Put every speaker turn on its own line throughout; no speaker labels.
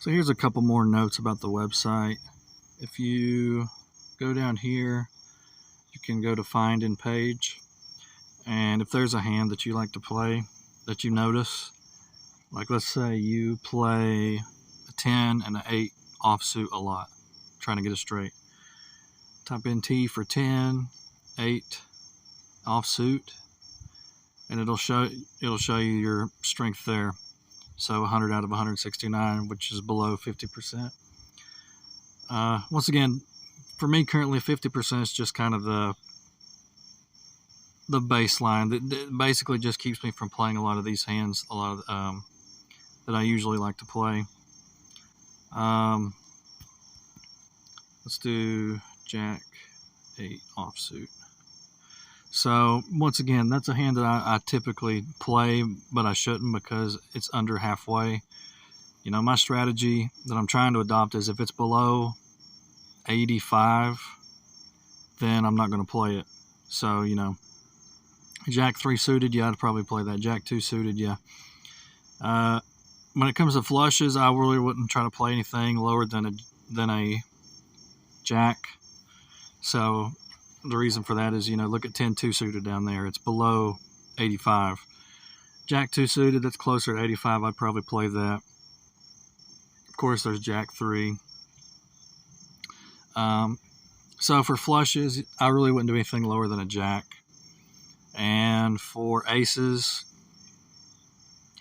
So here's a couple more notes about the website. If you go down here, you can go to find in page, and if there's a hand that you like to play that you notice, like let's say you play a 10 and an 8 offsuit a lot, trying to get it straight, type in T for 10, 8 offsuit, and it'll show you your strength there. So 100 out of 169, which is below 50%. Once again, for me currently 50% is just kind of the baseline that basically just keeps me from playing a lot of these hands, a lot of that I usually like to play. Let's do Jack 8 offsuit. So once again, that's a hand that I typically play, but I shouldn't because it's under halfway. You know, my strategy that I'm trying to adopt is if it's below 85, then I'm not going to play it. So, you know, Jack 3 suited, yeah, I'd probably play that. Jack 2 suited, yeah. When it comes to flushes, I really wouldn't try to play anything lower than a Jack. So the reason for that is, you know, look at 10 2 suited down there. It's below 85. Jack 2 suited, that's closer to 85. I'd probably play that. Of course, there's Jack 3. So for flushes, I really wouldn't do anything lower than a Jack. And for aces,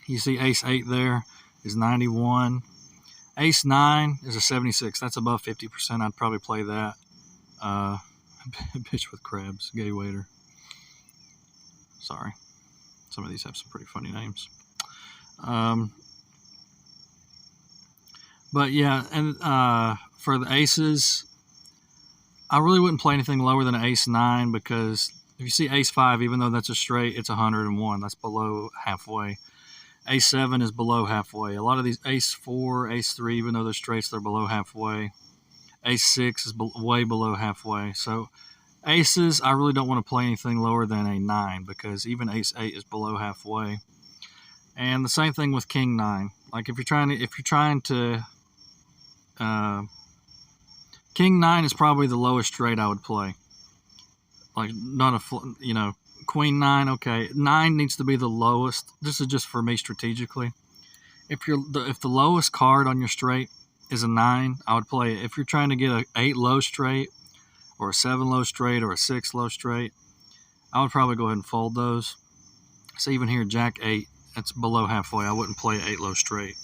you see Ace 8 there is 91. Ace 9 is a 76. That's above 50%. I'd probably play that. Bitch with crabs, gay waiter. Sorry. Some of these have some pretty funny names. But yeah, and for the aces, I really wouldn't play anything lower than an Ace 9 because if you see Ace 5, even though that's a straight, it's 101. That's below halfway. Ace 7 is below halfway. A lot of these Ace 4, Ace 3, even though they're straights, they're below halfway. Ace 6 is way below halfway. So aces, I really don't want to play anything lower than a 9 because even Ace 8 is below halfway. And the same thing with King 9. Like if you're trying to King 9 is probably the lowest straight I would play. Like not a, you know, Queen 9, okay. 9 needs to be the lowest. This is just for me strategically. If the lowest card on your straight is a 9, I would play it. If you're trying to get a 8 low straight or a 7 low straight or a 6 low straight, I would probably go ahead and fold those. So even here, Jack 8, that's below halfway. I wouldn't play 8 low straight.